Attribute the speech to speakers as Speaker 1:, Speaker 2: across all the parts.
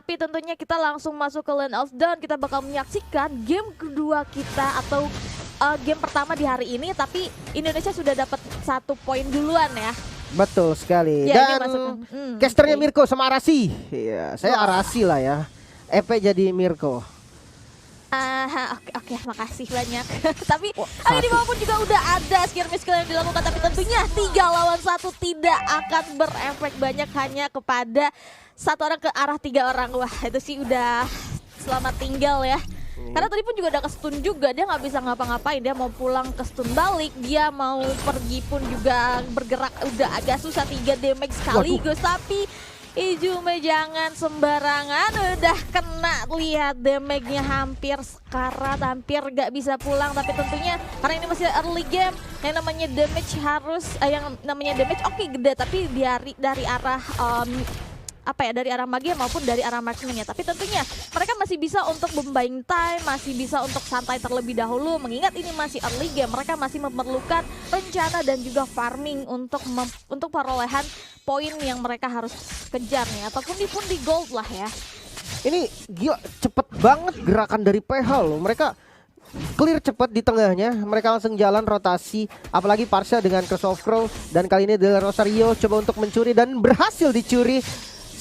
Speaker 1: Tapi tentunya kita langsung masuk ke Land of Dawn. Kita bakal menyaksikan game kedua kita atau game pertama di hari ini. Tapi Indonesia sudah dapat 1 poin duluan ya.
Speaker 2: Betul sekali.
Speaker 1: Ya,
Speaker 2: Dan casternya Mirko sama Arasi. Iya, saya Arasi lah ya. EP jadi Mirko.
Speaker 1: Oke, makasih banyak. Tapi di bawah pun juga udah ada skill yang dilakukan. Tapi tentunya 3 lawan 1 tidak akan berefek banyak, hanya kepada 1 orang ke arah 3 orang. Wah, itu sih udah selamat tinggal ya. Karena tadi pun juga udah ke-stun juga, dia nggak bisa ngapa-ngapain. Dia mau pulang ke stun balik, dia mau pergi pun juga bergerak udah agak susah. 3 damage sekaligus. Tapi Ijume jangan sembarangan, udah kena, lihat damage-nya hampir sekarat, hampir gak bisa pulang. Tapi tentunya karena ini masih early game, yang namanya damage harus oke, gede, tapi dari arah dari arah magia maupun dari arah marksman-nya. Tapi tentunya mereka masih bisa untuk buying time, masih bisa untuk santai terlebih dahulu, mengingat ini masih early game. Mereka masih memerlukan rencana dan juga farming untuk perolehan poin yang mereka harus kejar nih, ataupun di gold lah ya.
Speaker 2: Ini gila, cepet banget gerakan dari PH loh. Mereka clear cepet di tengahnya, mereka langsung jalan rotasi. Apalagi Parsha dengan Curse of Crow, dan kali ini Del Rosario coba untuk mencuri dan berhasil dicuri.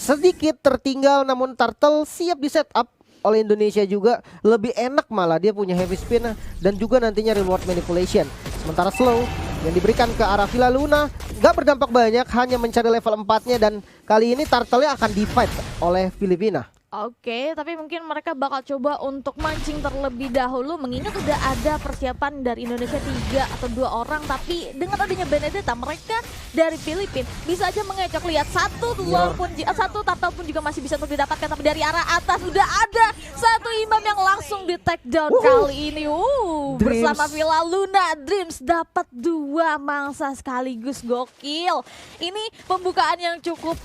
Speaker 2: Sedikit tertinggal, namun Turtle siap di setup oleh Indonesia juga. Lebih enak malah, dia punya heavy spin dan juga nantinya reward manipulation. Sementara slow yang diberikan ke arah Villa Luna gak berdampak banyak, hanya mencari level 4-nya. Dan kali ini Turtle-nya akan di-fight oleh Filipina.
Speaker 1: Oke, tapi mungkin mereka bakal coba untuk mancing terlebih dahulu, mengingat udah ada persiapan dari Indonesia 3 atau 2 orang. Tapi dengan adanya Benedetta, mereka dari Filipina bisa aja mengecok. Lihat satu turtle pun juga masih bisa untuk didapatkan. Tapi dari arah atas udah ada 1 imam yang langsung di take down kali ini. Bersama Villa Luna, Dreams dapat 2 mangsa sekaligus, gokil. Ini pembukaan yang cukup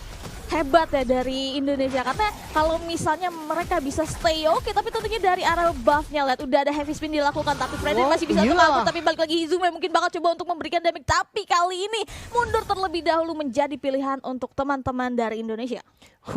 Speaker 1: hebat ya dari Indonesia, karena kalau misalnya mereka bisa stay oke, tapi tentunya dari arah buff-nya, lihat udah ada heavy spin dilakukan, tapi Freddy masih bisa kabur. Tapi balik lagi Izume mungkin bakal coba untuk memberikan damage, tapi kali ini mundur terlebih dahulu menjadi pilihan untuk teman-teman dari Indonesia.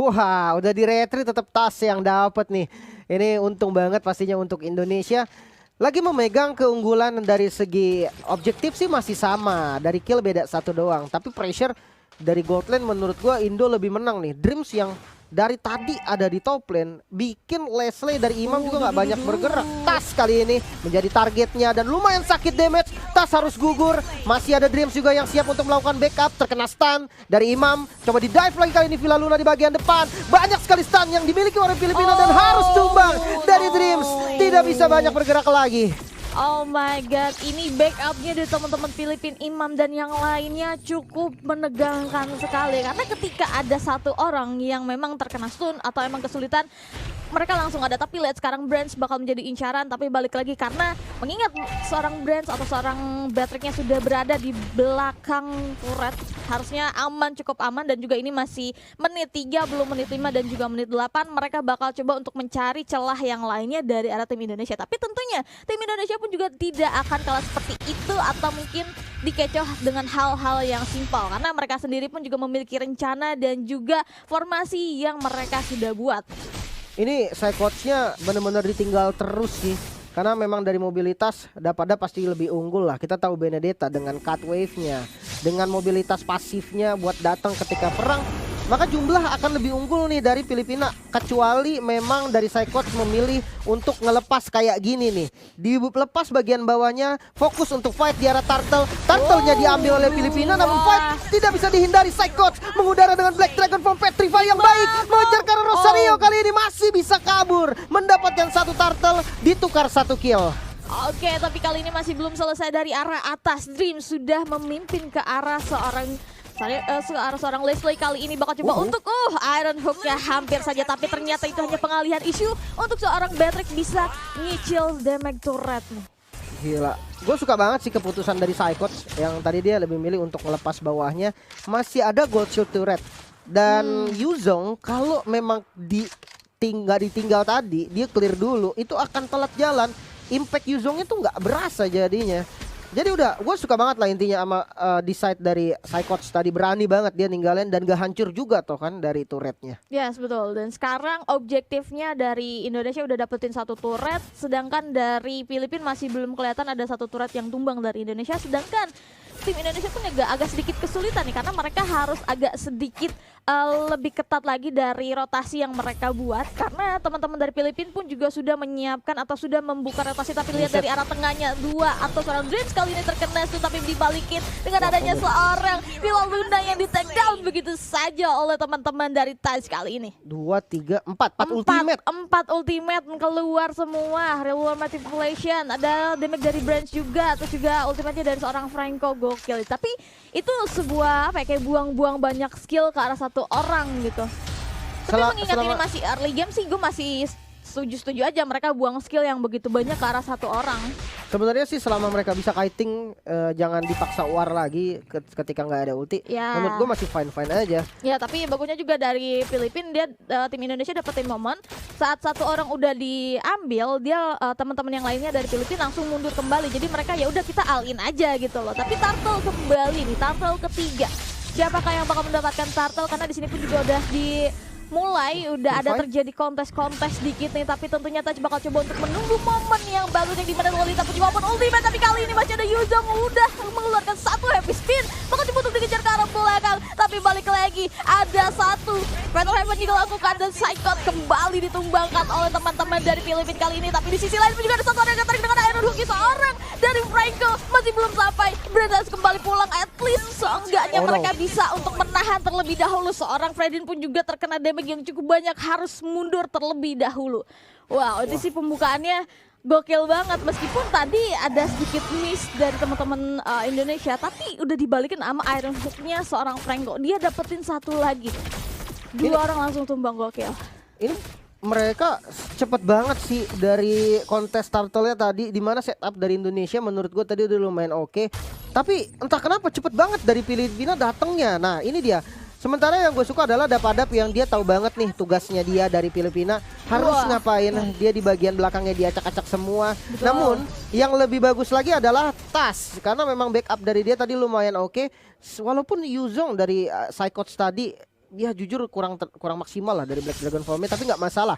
Speaker 2: Wah, udah di retreat tetap tas yang dapat nih. Ini untung banget pastinya untuk Indonesia. Lagi memegang keunggulan dari segi objektif sih masih sama, dari kill beda 1 doang, tapi pressure dari gold lane menurut gua Indo lebih menang nih. Dreams yang dari tadi ada di top lane bikin Leslie dari Imam juga nggak banyak bergerak. Tas kali ini menjadi targetnya dan lumayan sakit damage. Tas harus gugur. Masih ada Dreams juga yang siap untuk melakukan backup. Terkena stun dari Imam. Coba di dive lagi kali ini Villa Luna di bagian depan. Banyak sekali stun yang dimiliki oleh Filipina dan harus tumbang dari Dreams. Tidak bisa banyak bergerak lagi.
Speaker 1: Oh my god, ini backupnya dari teman-teman Filipina, Imam dan yang lainnya cukup menegangkan sekali. Karena ketika ada 1 orang yang memang terkena stun atau emang kesulitan, mereka langsung ada. Tapi lihat sekarang Brands bakal menjadi incaran, tapi balik lagi karena mengingat seorang Brands atau seorang Batriknya sudah berada di belakang turret, harusnya aman, cukup aman. Dan juga ini masih menit 3, belum menit 5 dan juga menit 8. Mereka bakal coba untuk mencari celah yang lainnya dari arah tim Indonesia. Tapi tentunya tim Indonesia pun juga tidak akan kalah seperti itu, atau mungkin dikecoh dengan hal-hal yang simpel, karena mereka sendiri pun juga memiliki rencana dan juga formasi yang mereka sudah buat.
Speaker 2: Ini Psychots-nya benar-benar ditinggal terus sih. Karena memang dari mobilitas Dapada pasti lebih unggul lah. Kita tahu Benedetta dengan cut wave-nya, dengan mobilitas pasifnya buat datang ketika perang, maka jumlah akan lebih unggul nih dari Filipina. Kecuali memang dari Psychots memilih untuk ngelepas kayak gini nih. Dilepas bagian bawahnya, fokus untuk fight di arah Turtle. Turtle-nya diambil oleh Filipina, namun fight tidak bisa dihindari. Psychots mengudara dengan Black Dragon from Petrify yang baik. Mengejar karena Rosario kali ini masih bisa kabur. Mendapatkan 1 Turtle, ditukar 1 kill.
Speaker 1: Oke, tapi kali ini masih belum selesai dari arah atas. Dream sudah memimpin ke arah seorang Leslie. Kali ini bakal coba untuk Iron Hook-nya hampir saja, tapi ternyata itu hanya pengalihan isu untuk seorang Batrick bisa nyicil damage turret.
Speaker 2: Gila, gue suka banget sih keputusan dari Psychots yang tadi dia lebih milih untuk melepas bawahnya. Masih ada gold shield turret. Dan Yuzong kalau memang ditinggal tadi, dia clear dulu, itu akan telat jalan. Impact Yuzongnya tuh nggak berasa jadinya. Jadi udah, gue suka banget lah intinya sama decide dari Psychots tadi, berani banget dia ninggalin dan gak hancur juga toh kan dari turretnya.
Speaker 1: Yes, betul. Dan sekarang objektifnya dari Indonesia udah dapetin 1 turret, sedangkan dari Filipina masih belum kelihatan ada 1 turret yang tumbang dari Indonesia. Sedangkan tim Indonesia pun agak sedikit kesulitan nih karena mereka harus agak sedikit lebih ketat lagi dari rotasi yang mereka buat, karena teman-teman dari Filipina pun juga sudah menyiapkan atau sudah membuka rotasi. Tapi lihat dari arah tengahnya 2 atau seorang Dreams kali ini terkena tapi dibalikin dengan adanya seorang Villa Luna yang di take down begitu saja oleh teman-teman dari TaZ kali ini.
Speaker 2: 2, 3, 4 ultimate.
Speaker 1: 4 ultimate keluar semua, reward manipulation, ada damage dari Branch juga, terus juga ultimate-nya dari seorang Franco, gokil. Tapi itu sebuah apa ya, kayak buang-buang banyak skill ke arah 1 orang gitu. Tapi mengingat ini masih early game sih, gue masih setuju aja mereka buang skill yang begitu banyak ke arah 1 orang.
Speaker 2: Sebenarnya sih selama mereka bisa kiting, jangan dipaksa war lagi ketika nggak ada ulti.
Speaker 1: Ya.
Speaker 2: Menurut gue masih fine aja.
Speaker 1: Ya, tapi bagusnya juga dari Filipina, dia tim Indonesia dapetin momen saat 1 orang udah diambil, dia teman-teman yang lainnya dari Filipina langsung mundur kembali. Jadi mereka ya udah kita all in aja gitu loh. Tapi Turtle kembali nih, Turtle ketiga. Siapakah yang bakal mendapatkan Turtle? Karena di sini pun juga udah udah ada terjadi kontes-kontes dikit nih, tapi tentunya TaZ bakal coba untuk menunggu momen yang bagus yang dimana Lolita punya momen ultimate. Tapi kali ini masih ada Yuzong udah mengeluarkan 1 heavy spin, bakal coba untuk dikejar ke arah belakang, tapi balik lagi ada 1 Fatal Heaven dilakukan dan Psychot kembali ditumbangkan oleh teman-teman dari Filipina kali ini. Tapi di sisi lain pun juga ada 1 orang yang tertarik dengan Iron Hook, seorang dari Franco masih belum sampai. Brandas kembali pulang, at least seenggaknya mereka bisa untuk menahan terlebih dahulu. Seorang Fredin pun juga terkena damage yang cukup banyak, harus mundur terlebih dahulu. Wow, itu sih pembukaannya gokil banget. Meskipun tadi ada sedikit miss dari teman-teman Indonesia, tapi udah dibalikin sama Iron Hook-nya seorang Franco. Dia dapetin 1 lagi. 2 orang langsung tumbang, gokil.
Speaker 2: Ini mereka cepet banget sih dari kontes turtle-nya tadi, dimana setup dari Indonesia menurut gue tadi udah lumayan oke. Tapi entah kenapa cepet banget dari Filipina datangnya. Nah ini dia. Sementara yang gue suka adalah Dapadap yang dia tahu banget nih tugasnya dia dari Filipina harus ngapain. Dia di bagian belakangnya dia acak-acak semua. Betul. Namun yang lebih bagus lagi adalah TaZ, karena memang backup dari dia tadi lumayan oke. Walaupun Yuzong dari Psychots tadi dia jujur kurang maksimal lah dari Black Dragon Form-nya, tapi nggak masalah.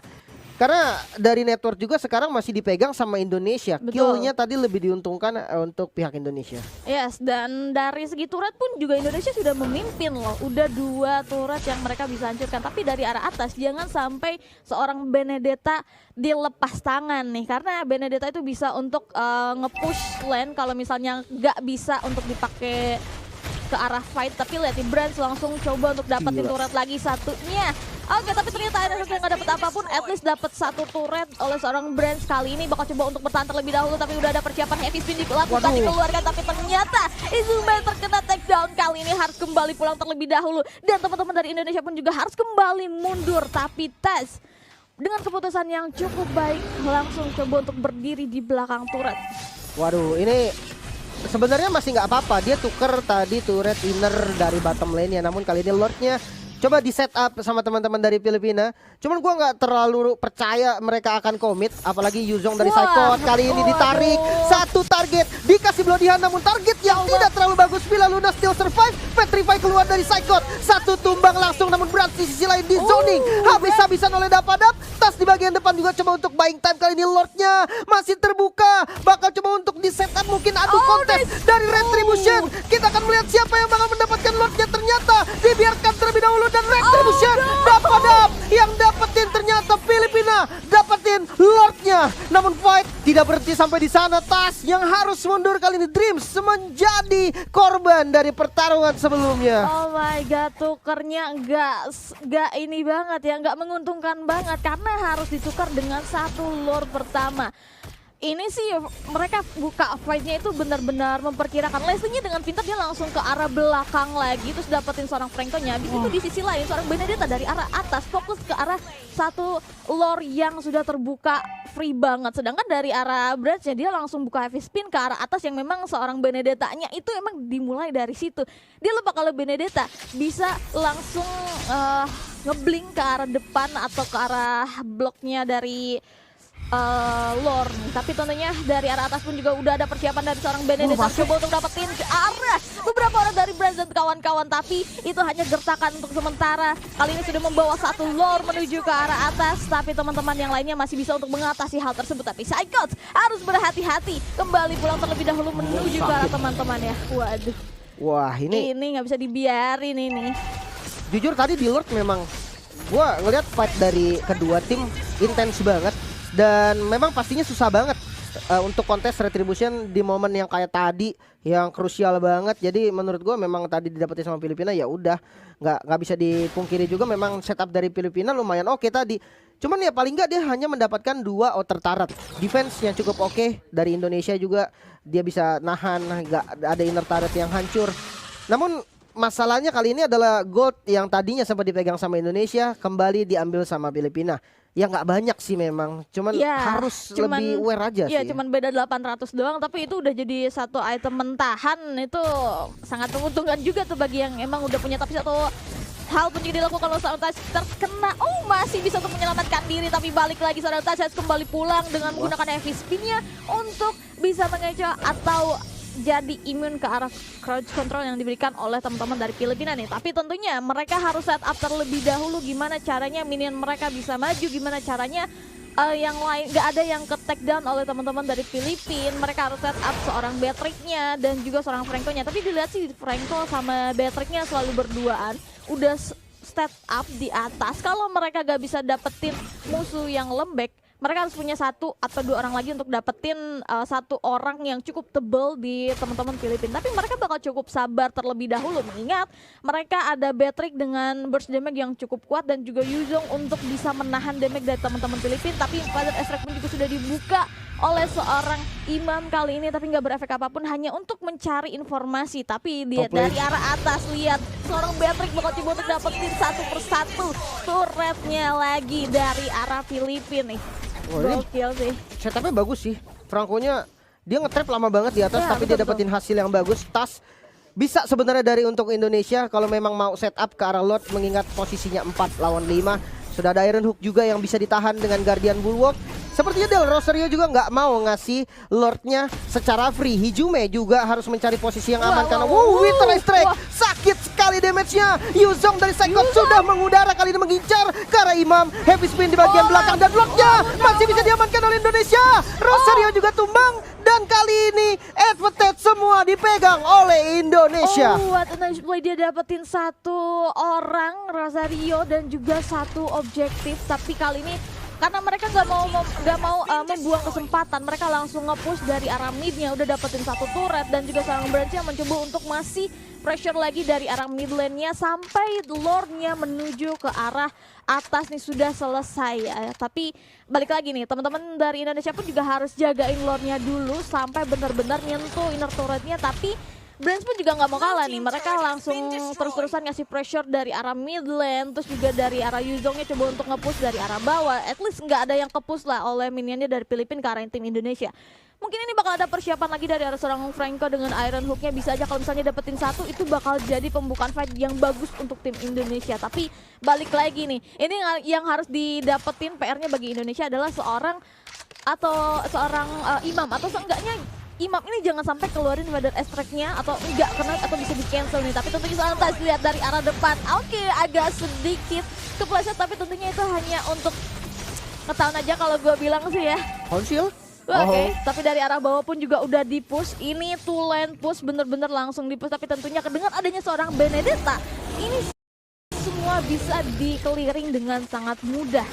Speaker 2: Karena dari network juga sekarang masih dipegang sama Indonesia. Kill-nya tadi lebih diuntungkan untuk pihak Indonesia.
Speaker 1: Yes, dan dari segi turret pun juga Indonesia sudah memimpin loh. Udah 2 turret yang mereka bisa hancurkan. Tapi dari arah atas jangan sampai seorang Benedetta dilepas tangan nih. Karena Benedetta itu bisa untuk nge-push lane kalau misalnya nggak bisa untuk dipakai ke arah fight. Tapi lihat di Branch langsung coba untuk dapetin turret lagi 1-nya. Oke, tapi ternyata Iron Hook yang gak dapet apapun, at least dapet 1 turret oleh seorang Branch. Kali ini bakal coba untuk bertahan terlebih dahulu, tapi udah ada persiapan heavy spin dilakukan, dikeluarkan. Tapi ternyata Izume terkena takedown. Kali ini harus kembali pulang terlebih dahulu. Dan teman-teman dari Indonesia pun juga harus kembali mundur. Tapi TaZ dengan keputusan yang cukup baik langsung coba untuk berdiri di belakang turret.
Speaker 2: Waduh, ini sebenarnya masih nggak apa-apa. Dia tuker tadi turret inner dari bottom lane ya. Namun kali ini Lordnya coba di set up sama teman-teman dari Filipina. Cuman gua nggak terlalu percaya mereka akan komit. Apalagi Yuzong dari Psychot kali ini ditarik. 1 target dikasih Bloody Hand, namun target yang tidak terlalu bagus. Villa Luna still survive. Petrify keluar dari Psychot. 1 tumbang langsung, namun Branch di sisi lain di zoning. Habis-habisan oleh Dapadap. TaZ di bagian depan juga coba untuk buying time. Kali ini Lordnya masih terbuka. Bakal coba untuk di set up, mungkin adu kontes dari Retribution. Kita akan melihat siapa yang bakal mendapatkan Lordnya. Ternyata dibiarkan terlebih dahulu dan Retribution Dapadap yang dapetin, ternyata Filipina dapetin Lordnya. Namun fight tidak berhenti sampai di sana. TaZ yang harus mundur kali ini. Dreams menjadi korban dari pertarungan sebelumnya.
Speaker 1: Oh my god, tukernya nggak ini banget ya, nggak menguntungkan banget karena harus ditukar dengan 1 Lord pertama. Ini sih mereka buka fight-nya itu benar-benar memperkirakan. Leslie-nya dengan pintar dia langsung ke arah belakang lagi, terus dapetin seorang Franco-nya. Habis itu di sisi lain seorang Benedetta dari arah atas fokus ke arah 1 lore yang sudah terbuka free banget. Sedangkan dari arah Branch-nya dia langsung buka heavy spin ke arah atas yang memang seorang Benedetta-nya itu emang dimulai dari situ. Dia lupa kalau Benedetta bisa langsung ngeblink ke arah depan atau ke arah bloknya dari lore nih. Tapi tentunya dari arah atas pun juga udah ada persiapan dari seorang Benedetta coba untuk dapetin ke arah beberapa orang dari Brands dan kawan-kawan, tapi itu hanya gertakan untuk sementara. Kali ini sudah membawa satu lore menuju ke arah atas, tapi teman-teman yang lainnya masih bisa untuk mengatasi hal tersebut. Tapi Psychots harus berhati-hati, kembali pulang terlebih dahulu menuju ke arah teman-teman ya. Waduh.
Speaker 2: Wah, ini
Speaker 1: nggak bisa dibiarin ini.
Speaker 2: Jujur tadi di Lord memang gua ngelihat fight dari kedua tim intens banget. Dan memang pastinya susah banget untuk kontes Retribution di momen yang kayak tadi yang krusial banget. Jadi menurut gue memang tadi didapetin sama Filipina ya udah nggak bisa dipungkiri juga memang setup dari Filipina lumayan oke tadi. Cuman ya paling nggak dia hanya mendapatkan 2 outer turret. Defense yang cukup oke dari Indonesia juga dia bisa nahan, nggak ada inner turret yang hancur. Namun masalahnya kali ini adalah gold yang tadinya sempat dipegang sama Indonesia kembali diambil sama Filipina. Ya nggak banyak sih memang, cuman ya, harus lebih aware aja
Speaker 1: ya,
Speaker 2: sih.
Speaker 1: Cuman beda 800 doang, tapi itu udah jadi satu item mentahan, itu sangat menguntungkan juga tuh bagi yang emang udah punya. Tapi satu hal pun juga dilakukan oleh seorang Touch terkena, masih bisa untuk menyelamatkan diri, tapi balik lagi seorang Touch kembali pulang dengan menggunakan heavy spin-nya untuk bisa mengecoh atau jadi imun ke arah crowd control yang diberikan oleh teman-teman dari Filipina nih. Tapi tentunya mereka harus set up terlebih dahulu gimana caranya minion mereka bisa maju, gimana caranya yang lain gak ada yang ke take down oleh teman-teman dari Filipina. Mereka harus set up seorang Beatrix-nya dan juga seorang Franco-nya. Tapi dilihat sih Franco sama Beatrix-nya selalu berduaan, udah set up di atas. Kalau mereka gak bisa dapetin musuh yang lembek, mereka harus punya 1 atau 2 orang lagi untuk dapetin 1 orang yang cukup tebel di teman-teman Filipina. Tapi mereka bakal cukup sabar terlebih dahulu, mengingat mereka ada Beatrix dengan burst damage yang cukup kuat dan juga Yuzong untuk bisa menahan damage dari teman-teman Filipina. Tapi Father Extract pun juga sudah dibuka oleh seorang Imam kali ini, tapi nggak berefek apapun, hanya untuk mencari informasi. Tapi dia dari arah atas, lihat seorang Beatrix bakal coba untuk dapetin 1 persatu turretnya lagi dari arah Filipina nih. Gokil sih.
Speaker 2: Setupnya bagus sih. Franco-nya dia nge-trap lama banget di atas, tapi dia dapetin hasil yang bagus. Tas bisa sebenarnya dari untuk Indonesia kalau memang mau setup ke arah Lord, mengingat posisinya 4 lawan 5. Sudah ada Iron Hook juga yang bisa ditahan dengan Guardian Bulwark. Sepertinya Del Rosario juga nggak mau ngasih Lordnya secara free. Hijume juga harus mencari posisi yang aman karena Winter Strike sakit sekali damage-nya. Yuzong dari Psychops sudah mengudara kali ini mengincar ke arah Imam. Heavy spin di bagian belakang dan Lordnya masih bisa diamankan oleh Indonesia. Rosario juga tumbang dan kali ini advantage semua dipegang oleh Indonesia.
Speaker 1: What a nice play, dia dapetin 1 orang Rosario dan juga 1 objektif. Tapi kali ini karena mereka nggak mau membuang kesempatan, mereka langsung nge-push dari arah midnya, udah dapetin 1 turret dan juga seorang Branch yang mencoba untuk masih pressure lagi dari arah mid lane-nya sampai Lord-nya menuju ke arah atas nih sudah selesai ya. Tapi balik lagi nih, teman-teman dari Indonesia pun juga harus jagain Lord-nya dulu sampai benar-benar nyentuh inner turret-nya. Tapi Brands pun juga nggak mau kalah nih, mereka langsung terus-terusan ngasih pressure dari arah mid lane, terus juga dari arah Yuzongnya coba untuk nge-push dari arah bawah. At least nggak ada yang ke-push lah oleh minionnya dari Filipina ke arah tim Indonesia. Mungkin ini bakal ada persiapan lagi dari arah seorang Franco dengan Iron Hook-nya. Bisa aja kalau misalnya dapetin 1 itu bakal jadi pembukaan fight yang bagus untuk tim Indonesia. Tapi balik lagi nih, ini yang harus didapetin PR-nya bagi Indonesia adalah seorang Imam atau seenggaknya Imam ini jangan sampai keluarin Father Extract-nya atau enggak kena atau bisa di cancel nih. Tapi tentunya seorang Touch lihat dari arah depan, oke agak sedikit kepleset, tapi tentunya itu hanya untuk ngetahuan aja kalau gue bilang sih ya.
Speaker 2: Konsil?
Speaker 1: Oke, tapi dari arah bawah pun juga udah di-push. Ini two lane push, bener-bener langsung di-push. Tapi tentunya dengan adanya seorang Benedetta, ini semua bisa di-clearing dengan sangat mudah.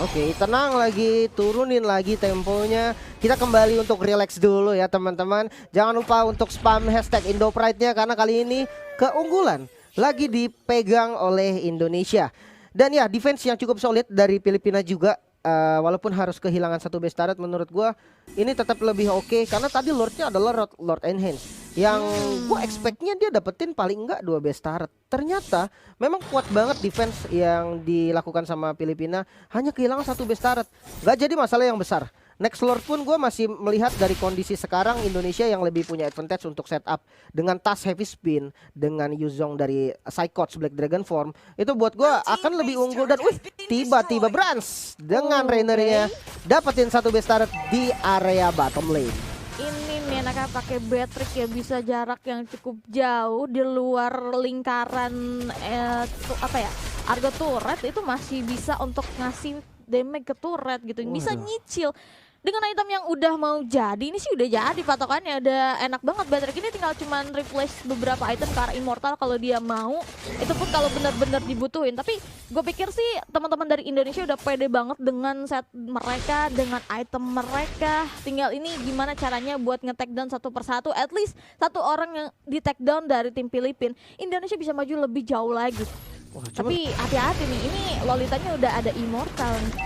Speaker 2: Oke, tenang lagi, turunin lagi temponya. Kita kembali untuk relax dulu ya teman-teman. Jangan lupa untuk spam hashtag IndoPride-nya karena kali ini keunggulan lagi dipegang oleh Indonesia. Dan ya, defense yang cukup solid dari Filipina juga. Walaupun harus kehilangan 1 base turret, menurut gua ini tetap lebih oke karena tadi Lordnya adalah Lord Enhance yang gua expectnya dia dapetin paling enggak 2 base turret. Ternyata memang kuat banget defense yang dilakukan sama Filipina, hanya kehilangan 1 base turret. Gak jadi masalah yang besar. Next Lord pun gue masih melihat dari kondisi sekarang Indonesia yang lebih punya advantage untuk setup dengan tas heavy spin dengan Yuzong dari Psychots Black Dragon Form. Itu buat gue akan lebih unggul dan tiba-tiba Brands dengan Rainernya dapetin satu best turret di area bottom lane.
Speaker 1: Ini nih anaknya pakai Beatrix ya, bisa jarak yang cukup jauh di luar lingkaran Argo turret itu masih bisa untuk ngasih damage ke turret gitu. Bisa
Speaker 2: Waduh.
Speaker 1: nyicil. Dengan item yang udah mau jadi, ini sih udah jadi patokannya, udah enak banget. Beatrix ini tinggal cuman replace beberapa item ke arah Immortal kalau dia mau. Itu pun kalau benar-benar dibutuhin. Tapi gue pikir sih teman-teman dari Indonesia udah pede banget dengan set mereka, dengan item mereka. Tinggal ini gimana caranya buat nge-take down satu persatu. At least satu orang yang di-take down dari tim Filipina, Indonesia bisa maju lebih jauh lagi.
Speaker 2: Wah,
Speaker 1: Tapi hati-hati nih, ini Lolitanya udah ada Immortal nih.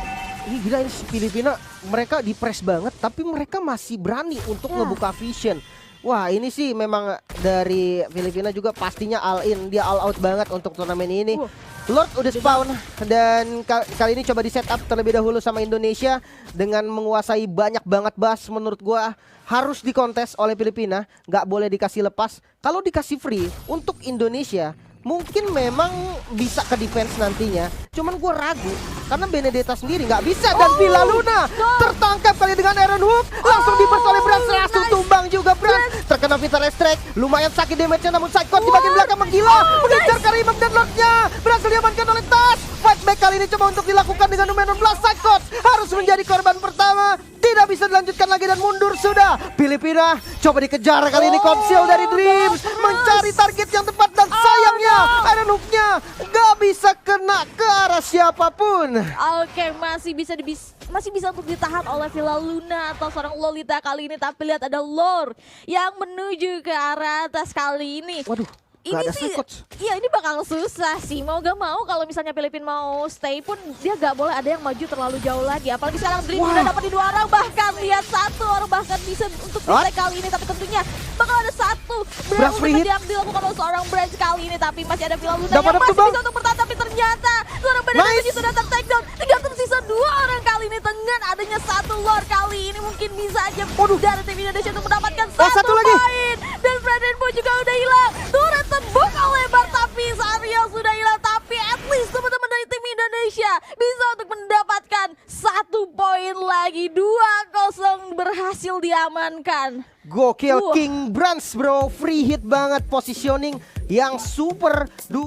Speaker 2: ini gila, ini Filipina mereka di press banget tapi mereka masih berani untuk
Speaker 1: Ya.
Speaker 2: ngebuka vision. Wah, ini sih memang dari Filipina juga pastinya all in, dia all out banget untuk turnamen ini. Lord udah spawn dan kali ini coba di setup terlebih dahulu sama Indonesia dengan menguasai banyak banget bus. Menurut gua harus dikontes oleh Filipina, nggak boleh dikasih lepas. Kalau dikasih free untuk Indonesia mungkin memang bisa ke defense nantinya. Cuman gue ragu karena Benedetta sendiri nggak bisa dan Villa Luna tertangkap kali dengan Iron Hook, langsung diburst oleh Brans, langsung tumbang juga Brans. Terkena Vita Restrict, lumayan sakit damage-nya namun Psychot di bagian belakang menggila, mengejar Karimov dan Lord-nya berhasil diamankan oleh Tas. Fight back kali ini coba untuk dilakukan dengan Numenon Blast. Psychot harus menjadi korban pertama, tidak bisa dilanjutkan lagi dan mundur sudah. Filipina coba dikejar kali ini, Conceal dari Dreams mencari target yang tepat dan sayangnya Iron Hook-nya gak bisa kena ke arah siapapun.
Speaker 1: Oke, masih bisa untuk ditahan oleh Villa Luna atau seorang Lolita kali ini. Tapi lihat ada Lord yang menuju ke arah atas kali ini.
Speaker 2: Waduh,
Speaker 1: Ini
Speaker 2: gak ada
Speaker 1: sih,
Speaker 2: Psychot.
Speaker 1: iya ini bakal susah sih. Mau gak mau kalau misalnya Filipina mau stay pun dia gak boleh ada yang maju terlalu jauh lagi. Apalagi sekarang Dream udah dapat di 2 orang, bahkan lihat 1 orang bahkan bisa untuk
Speaker 2: What?
Speaker 1: delay kali ini. Tapi tentunya bakal ada 1
Speaker 2: Blast free hit.
Speaker 1: yang dilakukan oleh seorang Branch kali ini. Tapi masih ada Villa Luna
Speaker 2: Dapat
Speaker 1: yang masih
Speaker 2: tebang.
Speaker 1: bisa untuk bertahan. Tapi ternyata seorang Benedetta
Speaker 2: Nice.
Speaker 1: sudah ter-take down. Tinggal tersisa 2 orang kali ini dengan adanya 1 Lord kali ini. Mungkin bisa aja dari tim Indonesia untuk mendapatkan
Speaker 2: satu
Speaker 1: 1
Speaker 2: lagi.
Speaker 1: poin. Dan Fredenbo juga udah hilang. Turret terbuka lebar tapi Sario sudah hilang. Tapi at least teman-teman dari tim Indonesia bisa untuk mendapatkan 1 poin lagi. 2-0 berhasil diamankan.
Speaker 2: Gokil King Brans bro, free hit banget, positioning yang super